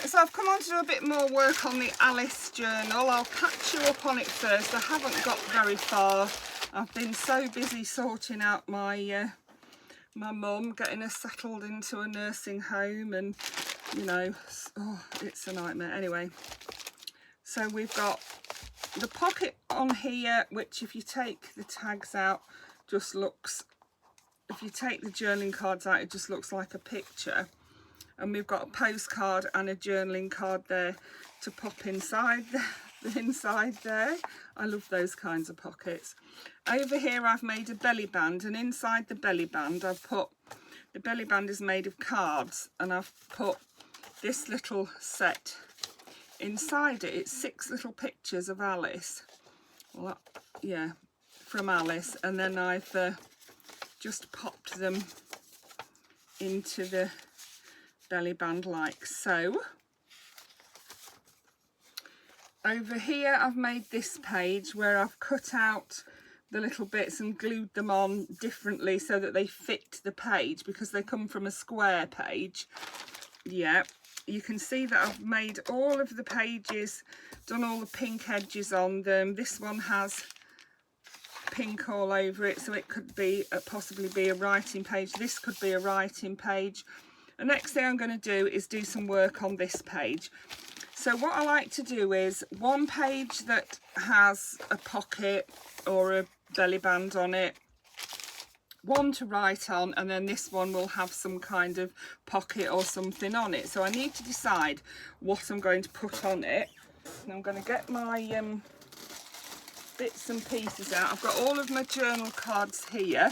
So I've come on to do a bit more work on the Alice journal. I'll catch you up on it first. I haven't got very far. I've been so busy sorting out my my mum, getting her settled into a nursing home, and you know, oh, it's a nightmare. Anyway, so we've got the pocket on here, which if you take the tags out, just looks, if you take the journaling cards out, it just looks like a picture. And we've got a postcard and a journaling card there to pop inside there. I love those kinds of pockets. Over here I've made a belly band, and inside the belly band I've put, the belly band is made of cards, and I've put this little set inside it. It's 6 little pictures of Alice. Well, yeah, from Alice, and then I've just popped them into the belly band like so. Over here I've made this page where I've cut out the little bits and glued them on differently so that they fit the page, because they come from a square page. Yeah, you can see that I've made all of the pages, done all the pink edges on them. This one has pink all over it, so it could be possibly be a writing page. This could be a writing page. The next thing I'm going to do is do some work on this page. So what I like to do is one page that has a pocket or a belly band on it, one to write on, and then this one will have some kind of pocket or something on it. So I need to decide what I'm going to put on it. And I'm going to get my bits and pieces out. I've got all of my journal cards here.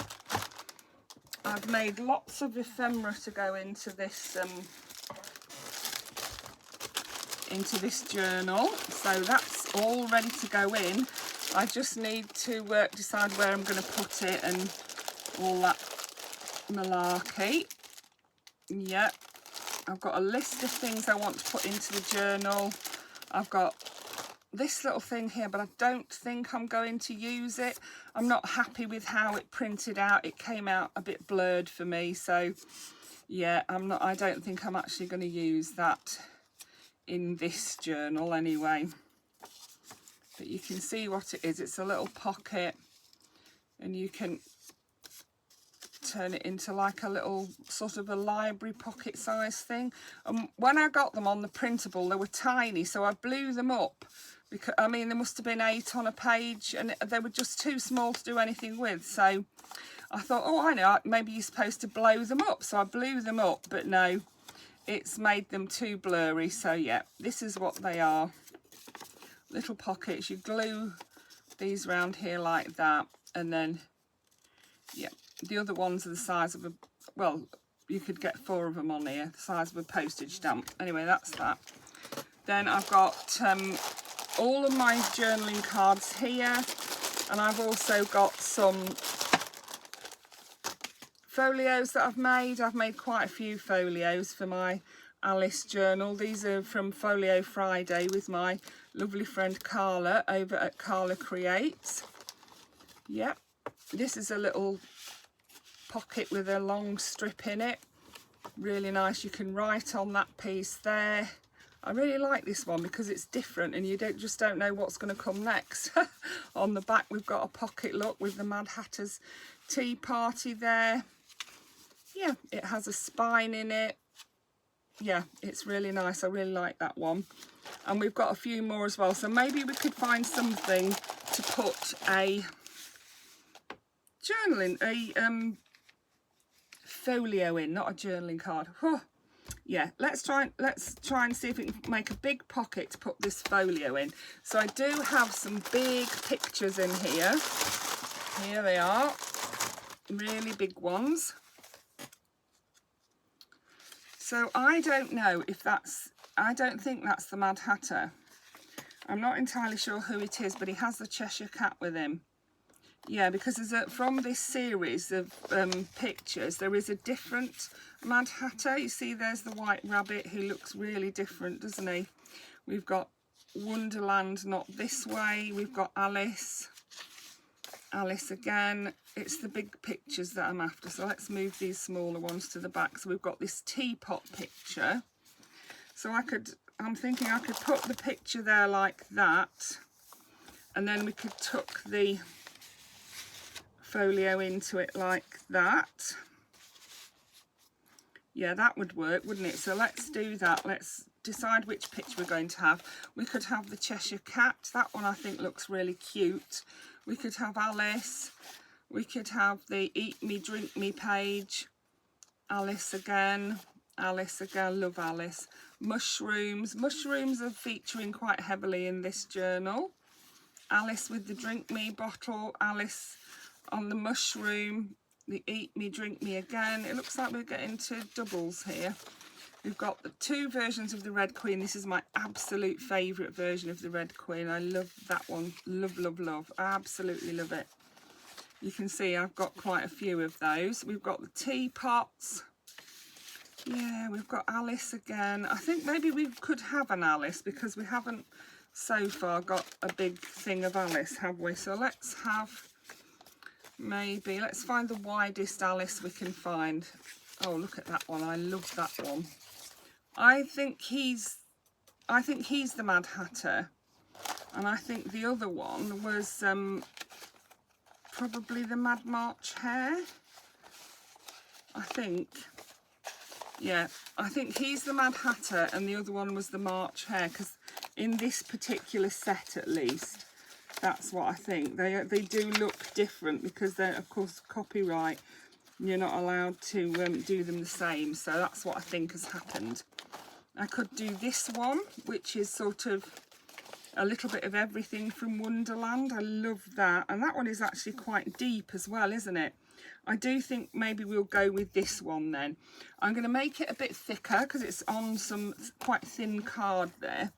I've made lots of ephemera to go into this journal, so that's all ready to go in. I just need to decide where I'm going to put it and all that malarkey. Yeah, I've got a list of things I want to put into the journal. I've got this little thing here, but I don't think I'm going to use it. I'm not happy with how it printed out. It came out a bit blurred for me, so yeah, I don't think I'm actually going to use that in this journal anyway. But you can see what it is. It's a little pocket, and you can turn it into like a little sort of a library pocket size thing. And when I got them on the printable, they were tiny, so I blew them up, because I mean there must have been 8 on a page, and they were just too small to do anything with. So I thought, oh, I know, maybe you're supposed to blow them up. So I blew them up, but no, it's made them too blurry. So yeah, this is what they are. Little pockets. You glue these round here like that, and then yeah, the other ones are the size of a, well, you could get 4 of them on here, the size of a postage stamp. Anyway, that's that. Then I've got all of my journaling cards here, and I've also got some folios that I've made. I've made quite a few folios for my Alice journal. These are from Folio Friday with my lovely friend Carla over at Carla Creates. Yep, this is a little pocket with a long strip in it. Really nice. You can write on that piece there. I really like this one because it's different, and you just don't know what's going to come next. On the back we've got a pocket look with the Mad Hatter's Tea Party there. Yeah, it has a spine in it. Yeah, it's really nice. I really like that one. And we've got a few more as well, so maybe we could find something to put a journaling, a folio in, not a journaling card. Whew. Yeah, let's try and see if we can make a big pocket to put this folio in. So I do have some big pictures in here. Here they are, really big ones. So I don't know if that's, I don't think that's the Mad Hatter. I'm not entirely sure who it is, but he has the Cheshire Cat with him. Yeah, because there's from this series of pictures, there is a different Mad Hatter. You see there's the White Rabbit, who looks really different, doesn't he? We've got Wonderland Not This Way. We've got Alice. Alice again. It's the big pictures that I'm after. So let's move these smaller ones to the back. So we've got this teapot picture. So I'm thinking I could put the picture there like that, and then we could tuck the folio into it like that. Yeah, that would work, wouldn't it? So let's do that. Let's decide which picture we're going to have. We could have the Cheshire Cat. That one I think looks really cute. We could have Alice. We could have the Eat Me, Drink Me page. Alice again. Alice again. Love Alice. Mushrooms. Mushrooms are featuring quite heavily in this journal. Alice with the Drink Me bottle. Alice on the mushroom. The Eat Me, Drink Me again. It looks like we're getting to doubles here. We've got the two versions of the Red Queen. This is my absolute favourite version of the Red Queen. I love that one. Love, love, love. I absolutely love it. You can see I've got quite a few of those. We've got the teapots. Yeah, we've got Alice again. I think maybe we could have an Alice because we haven't so far got a big thing of Alice, have we? So let's have... maybe let's find the widest Alice we can find. Oh, look at that one. I love that one. I think he's the Mad Hatter, and I think the other one was probably the Mad March Hare. I think, yeah, I think he's the Mad Hatter and the other one was the March Hare, because in this particular set at least, that's what I think. They do look different because they're, of course, copyright. You're not allowed to do them the same. So that's what I think has happened. I could do this one, which is sort of a little bit of everything from Wonderland. I love that. And that one is actually quite deep as well, isn't it? I do think maybe we'll go with this one then. I'm going to make it a bit thicker because it's on some quite thin card there.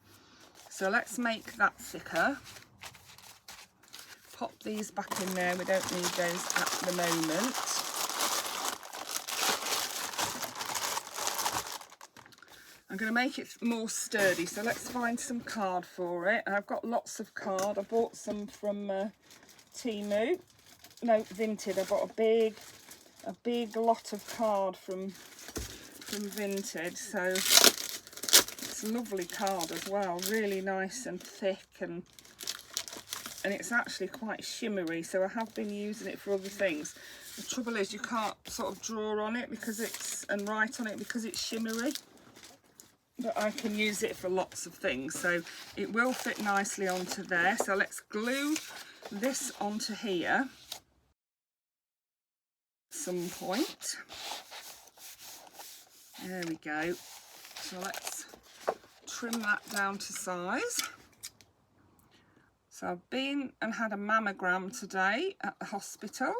So let's make that thicker. Pop these back in there. We don't need those at the moment. I'm going to make it more sturdy, so let's find some card for it. I've got lots of card. I bought some from Temu. No, Vinted. I bought a big lot of card from Vinted. So it's a lovely card as well. Really nice and thick, and it's actually quite shimmery. So I have been using it for other things. The trouble is you can't sort of draw on it because and write on it because it's shimmery. But I can use it for lots of things, so it will fit nicely onto there. So let's glue this onto here at some point. There we go. So let's trim that down to size. So I've been and had a mammogram today at the hospital.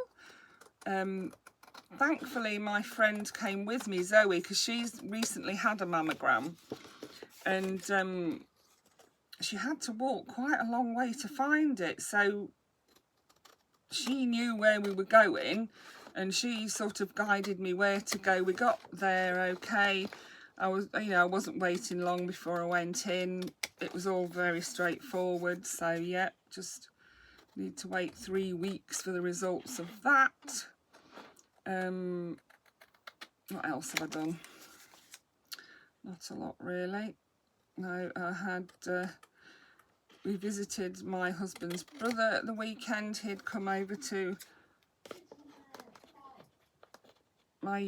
Thankfully, my friend came with me, Zoe, because she's recently had a mammogram, and she had to walk quite a long way to find it. So she knew where we were going, and she sort of guided me where to go. We got there okay. I wasn't waiting long before I went in. It was all very straightforward. So yeah, just need to wait 3 weeks for the results of that. What else have I done? Not a lot really. No, I had we visited my husband's brother at the weekend. He'd come over to my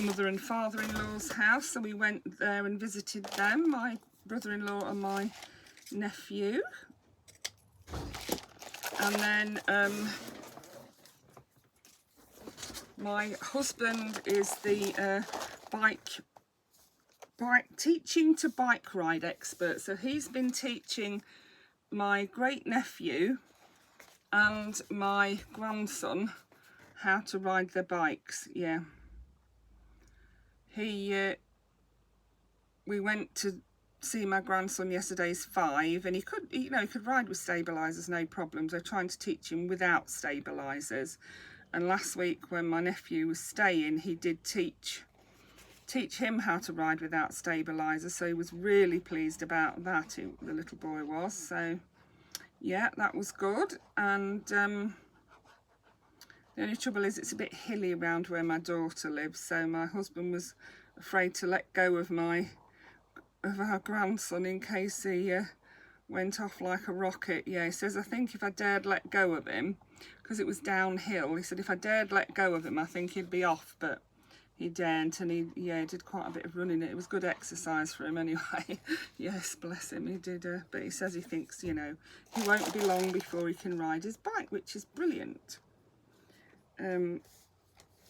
mother and father-in-law's house, so we went there and visited them, my brother-in-law and my nephew. And then my husband is the teaching to bike ride expert. So he's been teaching my great nephew and my grandson how to ride their bikes. Yeah. We went to see my grandson yesterday. He's 5, and he could ride with stabilisers, no problems. They're trying to teach him without stabilisers. And last week when my nephew was staying, he did teach him how to ride without stabilisers, so he was really pleased about that, the little boy was. So yeah, that was good. And the only trouble is it's a bit hilly around where my daughter lives, so my husband was afraid to let go of our grandson in case he went off like a rocket. Yeah, he says, I think if I dared let go of him, because it was downhill, he said if I dared let go of him, I think he'd be off, but he daren't, and he did quite a bit of running. It was good exercise for him anyway. Yes, bless him, he did. But he says he thinks, you know, he won't be long before he can ride his bike, which is brilliant.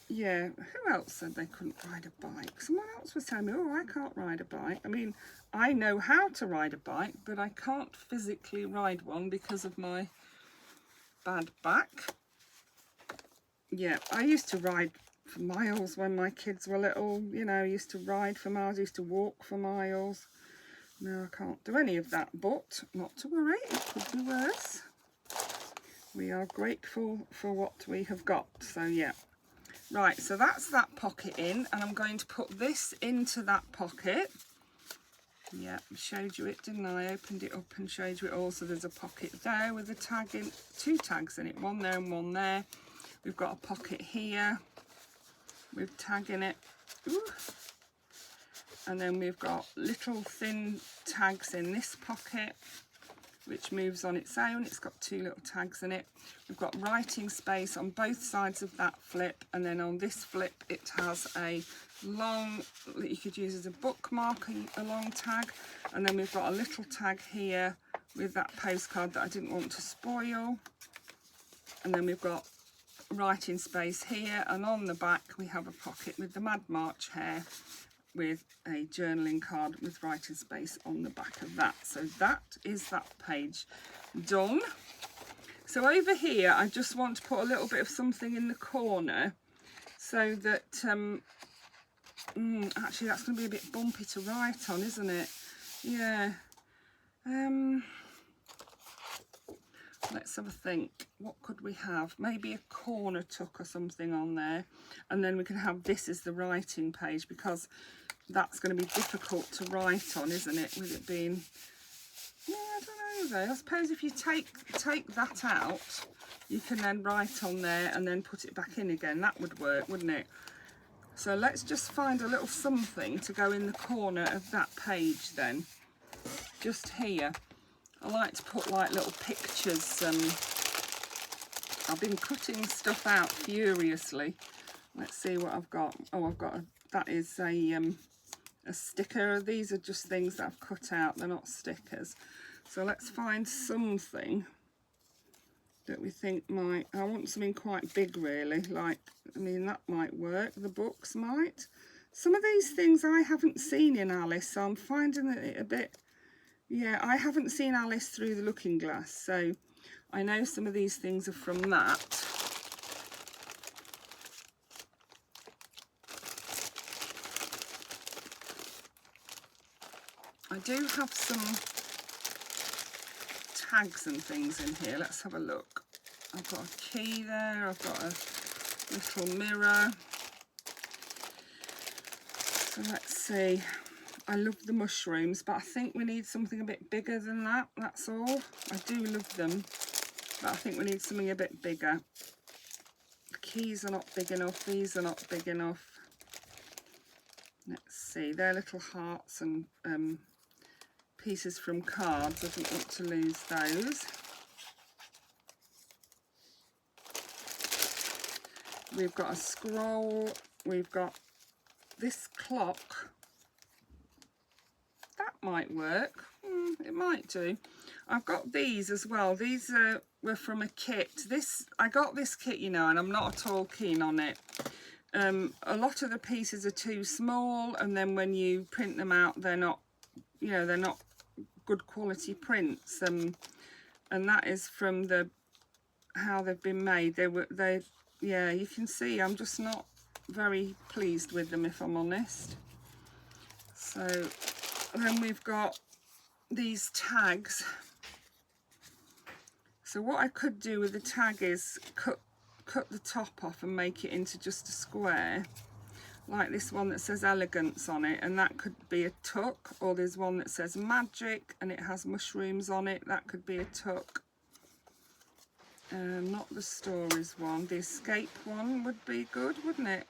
Yeah, who else said they couldn't ride a bike? Someone else was telling me, oh, I can't ride a bike. I mean, I know how to ride a bike, but I can't physically ride one because of my bad back. Yeah, I used to ride for miles when my kids were little, you know, used to ride for miles, used to walk for miles. No, I can't do any of that, but not to worry, it could be worse. We are grateful for what we have got, so yeah. Right, so that's that pocket in, and I'm going to put this into that pocket. Yeah, I showed you it, didn't I? Opened it up and showed you it all. So there's a pocket there with a tag in, 2 tags in it, one there and one there. We've got a pocket here with tag in it. Ooh. And then we've got little thin tags in this pocket, which moves on its own. It's got 2 little tags in it. We've got writing space on both sides of that flip, and then on this flip it has a long, that you could use as a bookmark, a long tag, and then we've got a little tag here with that postcard that I didn't want to spoil, and then we've got writing space here, and on the back we have a pocket with the Mad March hare with a journaling card with writing space on the back of that. So that is that page done. So over here I just want to put a little bit of something in the corner so that actually that's going to be a bit bumpy to write on, isn't it? Yeah. Let's have a think. What could we have? Maybe a corner tuck or something on there, and then we can have this as the writing page, because that's going to be difficult to write on, isn't it, with it being, yeah, I don't know though. I suppose if you take that out, you can then write on there and then put it back in again. That would work, wouldn't it? So let's just find a little something to go in the corner of that page then, just here. I like to put like little pictures. I've been cutting stuff out furiously. Let's see what I've got. Oh, I've got that is a sticker. These are just things that I've cut out. They're not stickers. So let's find something that we think might, I want something quite big really, like, I mean, that might work. The books might. Some of these things I haven't seen in Alice, so I'm finding it a bit, yeah, I haven't seen Alice Through the Looking Glass, so I know some of these things are from that. I do have some tags and things in here. Let's have a look. I've got a key there. I've got a little mirror. So let's see. I love the mushrooms, but I think we need something a bit bigger than that. That's all. I do love them, but I think we need something a bit bigger. The keys are not big enough. These are not big enough. Let's see. They're little hearts and pieces from cards. I don't want to lose those. We've got a scroll. We've got this clock. That might work. It might do. I've got these as well. These were from a kit. I got this kit, you know, and I'm not at all keen on it. A lot of the pieces are too small, and then when you print them out, they're not, you know, they're not good quality prints. And that is from how they've been made. Yeah, you can see I'm just not very pleased with them, if I'm honest. So then we've got these tags. So what I could do with the tag is cut the top off and make it into just a square, like this one that says elegance on it, and that could be a tuck. Or there's one that says magic and it has mushrooms on it. That could be a tuck. Not the stories one. The escape one would be good, wouldn't it?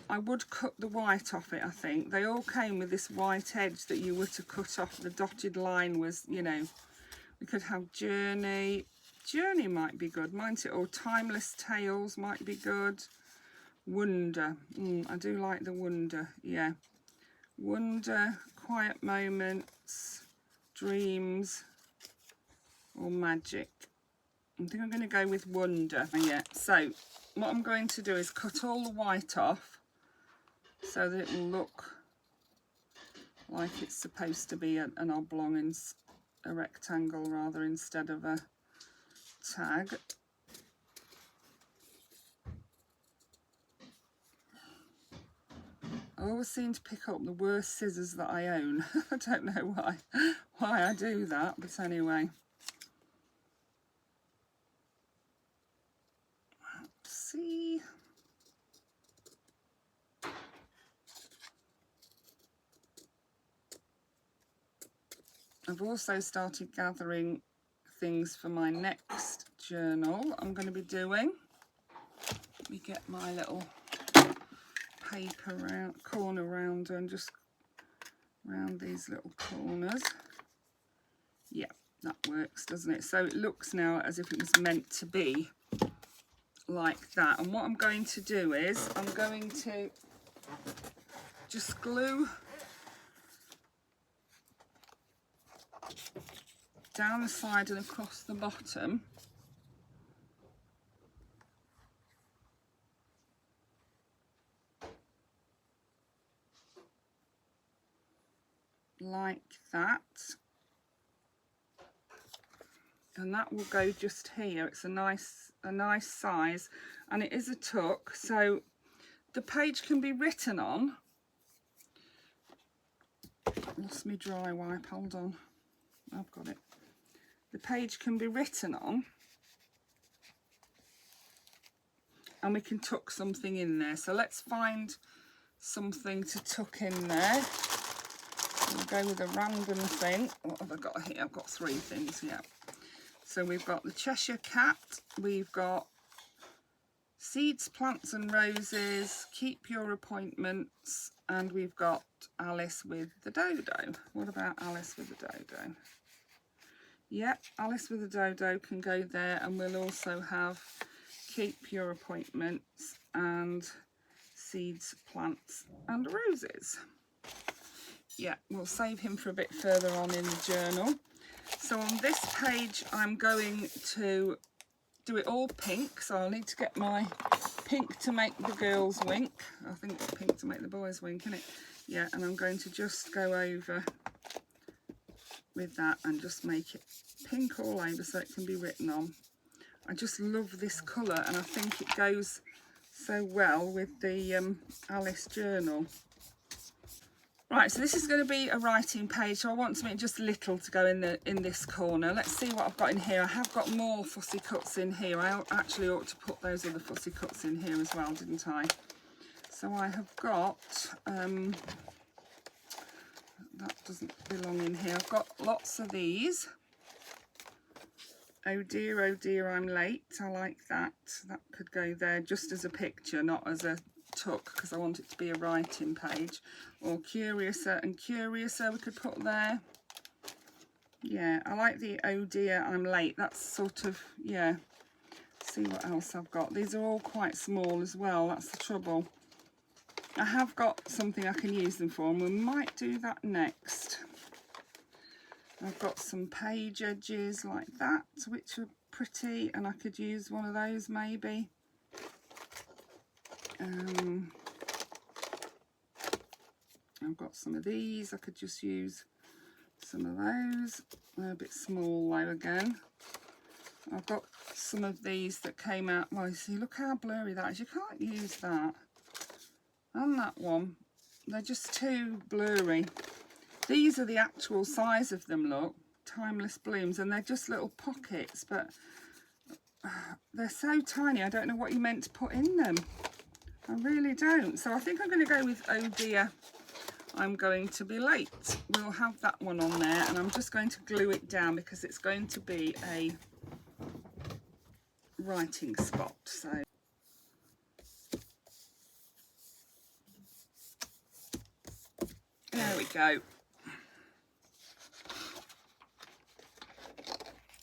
I would cut the white off it, I think. They all came with this white edge that you were to cut off. The dotted line was, you know, we could have Journey. Journey might be good, mightn't it? Or Timeless Tales might be good. Wonder. I do like the Wonder, yeah. Wonder, Quiet Moments, Dreams, or Magic. I think I'm going to go with Wonder. Yeah, so what I'm going to do is cut all the white off so that it will look like it's supposed to be an oblong and a rectangle rather instead of a tag. I always seem to pick up the worst scissors that I own. I don't know why I do that, but anyway. Let's see. I've also started gathering things for my next journal I'm going to be doing. Let me get my little paper corner rounder and just round these little corners. Yeah, that works, doesn't it? So it looks now as if it was meant to be like that. And what I'm going to do is I'm going to just glue down the side and across the bottom like that, and that will go just here. It's a nice size, and it is a tuck, so the page can be written on. Lost me dry wipe, hold on, I've got it. The page can be written on, and we can tuck something in there. So let's find something to tuck in there. We'll go with a random thing. What have I got here? I've got 3 things, yeah. So we've got the Cheshire Cat, we've got Seeds, Plants and Roses, Keep Your Appointments, and we've got Alice with the Dodo. What about Alice with the Dodo? Yep, Alice with the Dodo can go there, and we'll also have Keep Your Appointments and Seeds, Plants and Roses. Yeah, we'll save him for a bit further on in the journal. So on this page I'm going to do it all pink, so I'll need to get my pink to make the girls wink. I think it's pink to make the boys wink, isn't it? Yeah, and I'm going to just go over with that and just make it pink all over so it can be written on. I just love this colour, and I think it goes so well with the Alice journal. Right, so this is going to be a writing page, so I want something just little to go in this corner. Let's see what I've got in here. I have got more fussy cuts in here. I actually ought to put those other fussy cuts in here as well, didn't I? So I have got, that doesn't belong in here. I've got lots of these. Oh dear, I'm late. I like that. That could go there just as a picture, not as a tuck, because I want it to be a writing page. Or Curiouser and Curiouser we could put there. Yeah, I like the oh dear, I'm late. That's sort of, yeah. See what else I've got. These are all quite small as well. That's the trouble. I have got something I can use them for, and we might do that next. I've got some page edges like that, which are pretty, and I could use one of those maybe. I've got some of these. I could just use some of those. They're a bit small though again. I've got some of these that came out. Well, you see, look how blurry that is. You can't use that. And that one. They're just too blurry. These are the actual size of them, look. Timeless Blooms, and they're just little pockets, but they're so tiny. I don't know what you meant to put in them. I really don't. So I think I'm going to go with oh dear, I'm going to be late. We'll have that one on there, and I'm just going to glue it down because it's going to be a writing spot. So go.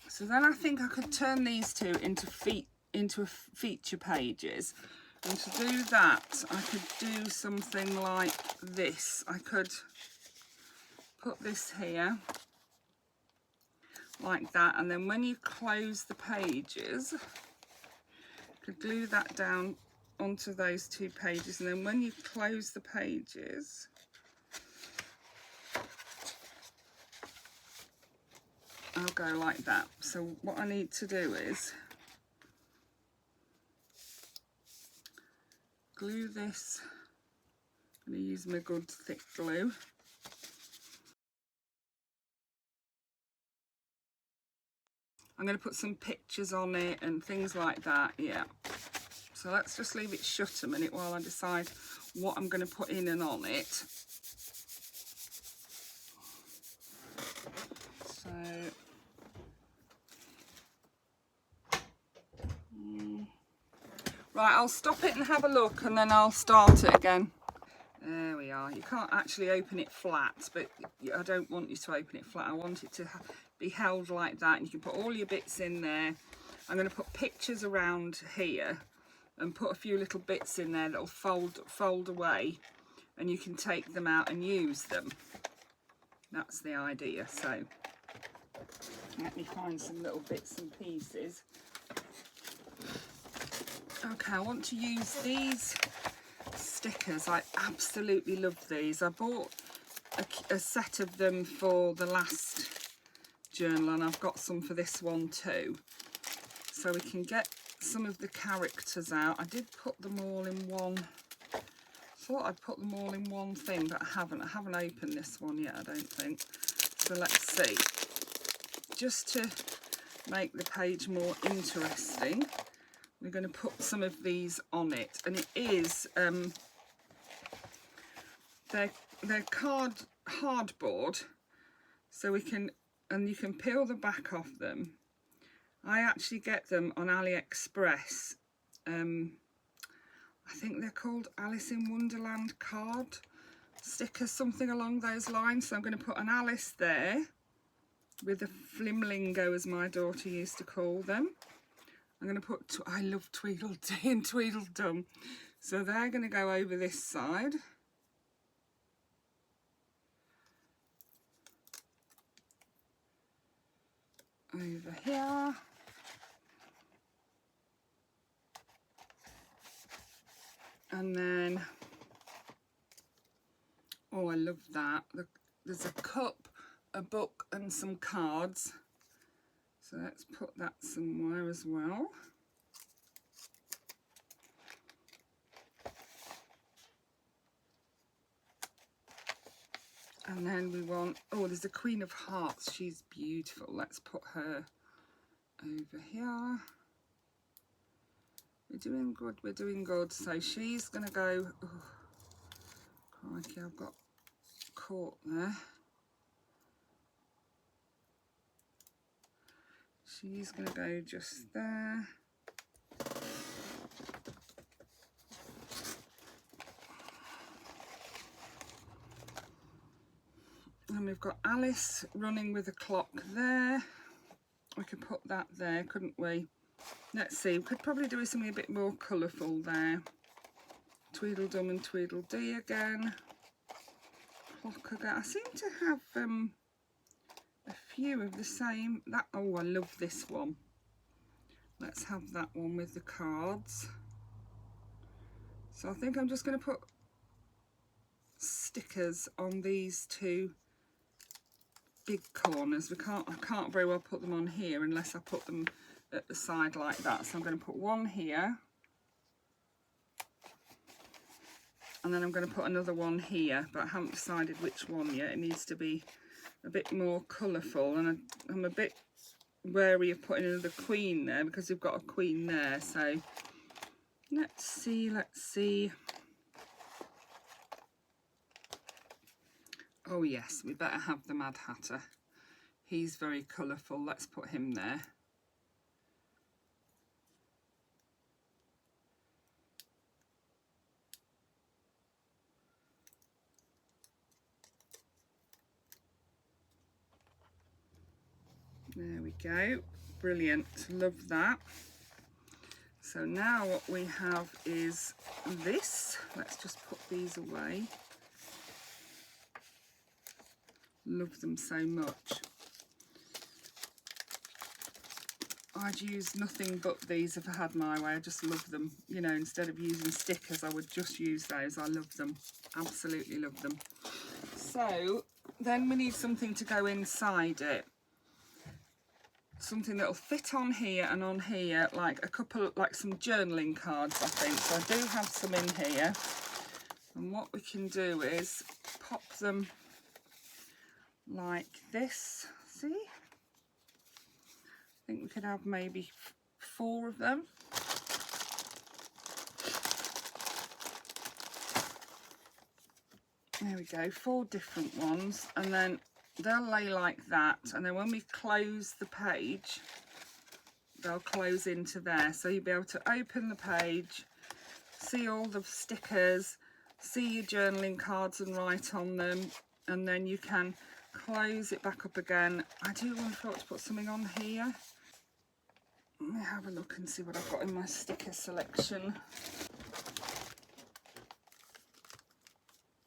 So then I think I could turn these two into feature pages. And to do that, I could do something like this. I could put this here, like that, and then when you close the pages, you could glue that down onto those two pages, and then when you close the pages, I'll go like that. So what I need to do is glue this. I'm going to use my good thick glue. I'm going to put some pictures on it and things like that, yeah. So let's just leave it shut a minute while I decide what I'm going to put in and on it. So, right, I'll stop it and have a look, and then I'll start it again. There we are. You can't actually open it flat, but I don't want you to open it flat. I want it to be held like that, and you can put all your bits in there. I'm going to put pictures around here and put a few little bits in there that'll fold away, and you can take them out and use them. That's the idea. So let me find some little bits and pieces. Okay, I want to use these stickers. I absolutely love these. I bought a set of them for the last journal, and I've got some for this one too. So we can get some of the characters out. I did put them all in one. Thought I'd put them all in one thing, but I haven't. I haven't opened this one yet, I don't think. So let's see. Just to make the page more interesting, we're going to put some of these on it, and it is they're hardboard, so we can, and you can peel the back off them. I actually get them on AliExpress. I think they're called Alice in Wonderland card stickers, something along those lines. So I'm going to put an Alice there with a flimlingo, as my daughter used to call them. I'm going to put, I love Tweedledee and Tweedledum. So they're going to go over this side. Over here. And then, oh, I love that. There's a cup, a book and some cards. So let's put that somewhere as well. And then we want, oh, there's the Queen of Hearts. She's beautiful. Let's put her over here. We're doing good, we're doing good. So she's going to go, oh, crikey, I've got caught there. She's going to go just there. And we've got Alice running with a clock there. We could put that there, couldn't we? Let's see, we could probably do something a bit more colourful there. Tweedledum and Tweedledee again. Clock again. I seem to have a few of the same. That, oh, I love this one. Let's have that one with the cards. So I think I'm just going to put stickers on these two big corners. I can't very well put them on here unless I put them at the side like that. So I'm going to put one here, and then I'm going to put another one here, but I haven't decided which one yet. It needs to be a bit more colourful, and I'm a bit wary of putting another queen there because we've got a queen there. So let's see. Oh yes, we better have the Mad Hatter. He's very colourful. Let's put him there. There we go, brilliant, love that. So now what we have is this. Let's just put these away. Love them so much. I'd use nothing but these if I had my way. I just love them. You know, instead of using stickers, I would just use those. I love them. Absolutely love them. So then we need something to go inside it. Something that'll fit on here and on here, like a couple, like some journaling cards, I think. So I do have some in here. And what we can do is pop them like this. See? I think we could have maybe 4 of them. There we go, 4 different ones, and then they'll lay like that, and then when we close the page, they'll close into there. So you'll be able to open the page, see all the stickers, see your journaling cards and write on them, and then you can close it back up again. I do wonder if I ought to put something on here. Let me have a look and see what I've got in my sticker selection.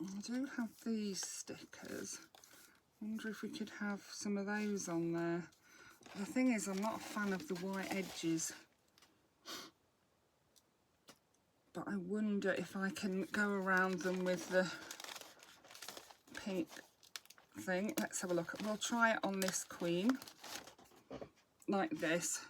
I do have these stickers. I wonder if we could have some of those on there. The thing is, I'm not a fan of the white edges. But I wonder if I can go around them with the pink thing. Let's have a look. We'll try it on this queen. Like this.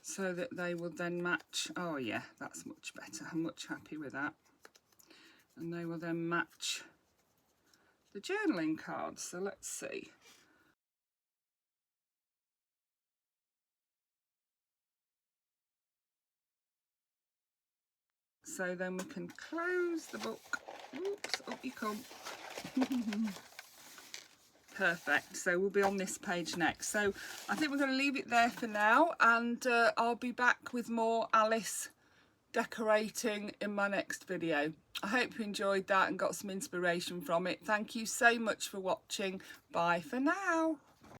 So that they will then match. Oh yeah, that's much better. I'm much happy with that. And they will then match the journaling cards. So let's see. So then we can close the book. Oops, up you come. Perfect. So we'll be on this page next. So I think we're going to leave it there for now, and I'll be back with more Alice decorating in my next video. I hope you enjoyed that and got some inspiration from it. Thank you so much for watching. Bye for now.